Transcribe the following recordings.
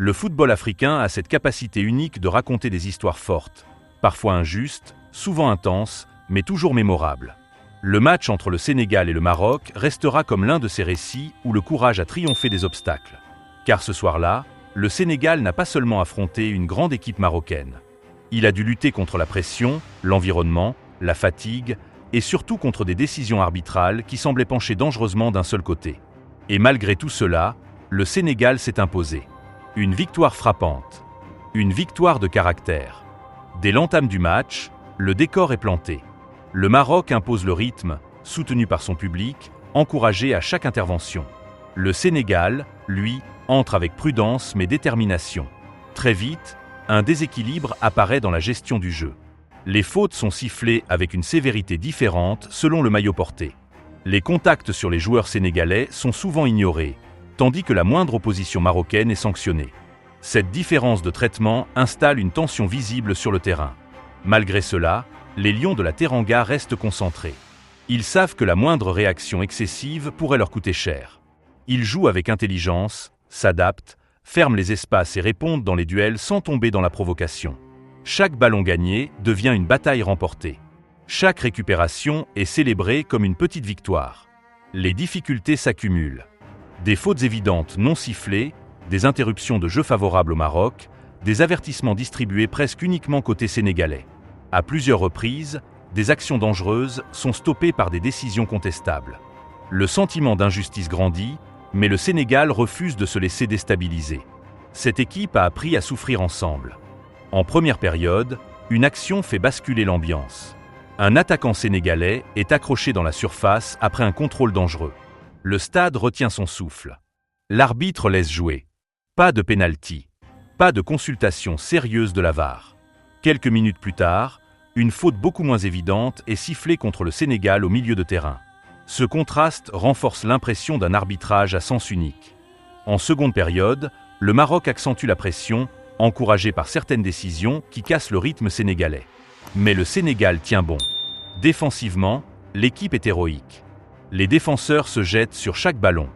Le football africain a cette capacité unique de raconter des histoires fortes, parfois injustes, souvent intenses, mais toujours mémorables. Le match entre le Sénégal et le Maroc restera comme l'un de ces récits où le courage a triomphé des obstacles. Car ce soir-là, le Sénégal n'a pas seulement affronté une grande équipe marocaine. Il a dû lutter contre la pression, l'environnement, la fatigue, et surtout contre des décisions arbitrales qui semblaient pencher dangereusement d'un seul côté. Et malgré tout cela, le Sénégal s'est imposé. Une victoire frappante. Une victoire de caractère. Dès l'entame du match, le décor est planté. Le Maroc impose le rythme, soutenu par son public, encouragé à chaque intervention. Le Sénégal, lui, entre avec prudence mais détermination. Très vite, un déséquilibre apparaît dans la gestion du jeu. Les fautes sont sifflées avec une sévérité différente selon le maillot porté. Les contacts sur les joueurs sénégalais sont souvent ignorés, tandis que la moindre opposition marocaine est sanctionnée. Cette différence de traitement installe une tension visible sur le terrain. Malgré cela, les Lions de la Teranga restent concentrés. Ils savent que la moindre réaction excessive pourrait leur coûter cher. Ils jouent avec intelligence, s'adaptent, ferment les espaces et répondent dans les duels sans tomber dans la provocation. Chaque ballon gagné devient une bataille remportée. Chaque récupération est célébrée comme une petite victoire. Les difficultés s'accumulent. Des fautes évidentes non sifflées, des interruptions de jeu favorables au Maroc, des avertissements distribués presque uniquement côté sénégalais. À plusieurs reprises, des actions dangereuses sont stoppées par des décisions contestables. Le sentiment d'injustice grandit, mais le Sénégal refuse de se laisser déstabiliser. Cette équipe a appris à souffrir ensemble. En première période, une action fait basculer l'ambiance. Un attaquant sénégalais est accroché dans la surface après un contrôle dangereux. Le stade retient son souffle. L'arbitre laisse jouer. Pas de pénalty. Pas de consultation sérieuse de la VAR. Quelques minutes plus tard, une faute beaucoup moins évidente est sifflée contre le Sénégal au milieu de terrain. Ce contraste renforce l'impression d'un arbitrage à sens unique. En seconde période, le Maroc accentue la pression, encouragé par certaines décisions qui cassent le rythme sénégalais. Mais le Sénégal tient bon. Défensivement, l'équipe est héroïque. Les défenseurs se jettent sur chaque ballon.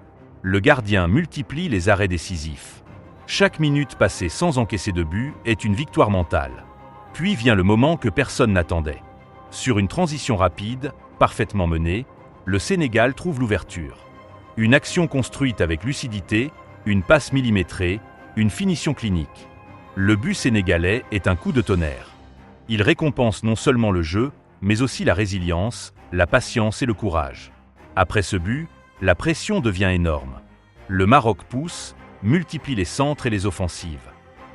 Le gardien multiplie les arrêts décisifs. Chaque minute passée sans encaisser de but est une victoire mentale. Puis vient le moment que personne n'attendait. Sur une transition rapide, parfaitement menée, le Sénégal trouve l'ouverture. Une action construite avec lucidité, une passe millimétrée, une finition clinique. Le but sénégalais est un coup de tonnerre. Il récompense non seulement le jeu, mais aussi la résilience, la patience et le courage. Après ce but, la pression devient énorme. Le Maroc pousse, multiplie les centres et les offensives.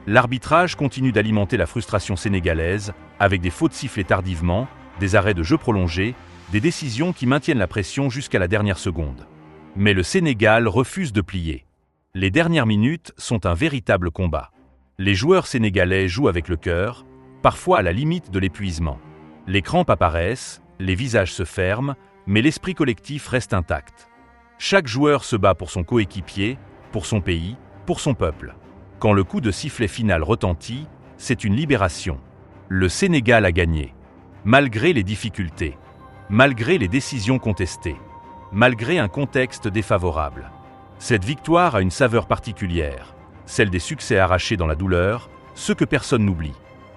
L'arbitrage continue d'alimenter la frustration sénégalaise, avec des fautes sifflées tardivement, des arrêts de jeu prolongés, des décisions qui maintiennent la pression jusqu'à la dernière seconde. Mais le Sénégal refuse de plier. Les dernières minutes sont un véritable combat. Les joueurs sénégalais jouent avec le cœur, parfois à la limite de l'épuisement. Les crampes apparaissent, les visages se ferment, mais l'esprit collectif reste intact. Chaque joueur se bat pour son coéquipier, pour son pays, pour son peuple. Quand le coup de sifflet final retentit, c'est une libération. Le Sénégal a gagné. Malgré les difficultés, malgré les décisions contestées, malgré un contexte défavorable. Cette victoire a une saveur particulière, celle des succès arrachés dans la douleur, ceux que personne n'oublie.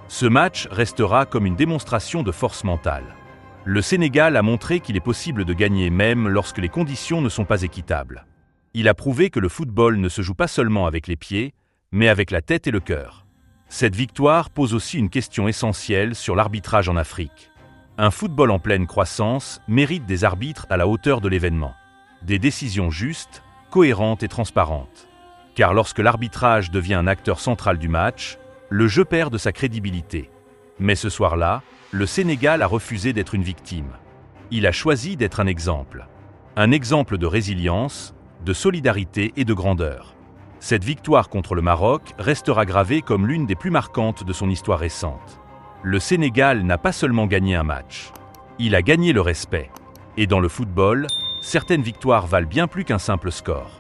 Ce match restera comme une démonstration de force mentale. Le Sénégal a montré qu'il est possible de gagner même lorsque les conditions ne sont pas équitables. Il a prouvé que le football ne se joue pas seulement avec les pieds, mais avec la tête et le cœur. Cette victoire pose aussi une question essentielle sur l'arbitrage en Afrique. Un football en pleine croissance mérite des arbitres à la hauteur de l'événement. Des décisions justes, cohérentes et transparentes. Car lorsque l'arbitrage devient un acteur central du match, le jeu perd de sa crédibilité. Mais ce soir-là, le Sénégal a refusé d'être une victime. Il a choisi d'être un exemple. Un exemple de résilience, de solidarité et de grandeur. Cette victoire contre le Maroc restera gravée comme l'une des plus marquantes de son histoire récente. Le Sénégal n'a pas seulement gagné un match. Il a gagné le respect. Et dans le football, certaines victoires valent bien plus qu'un simple score.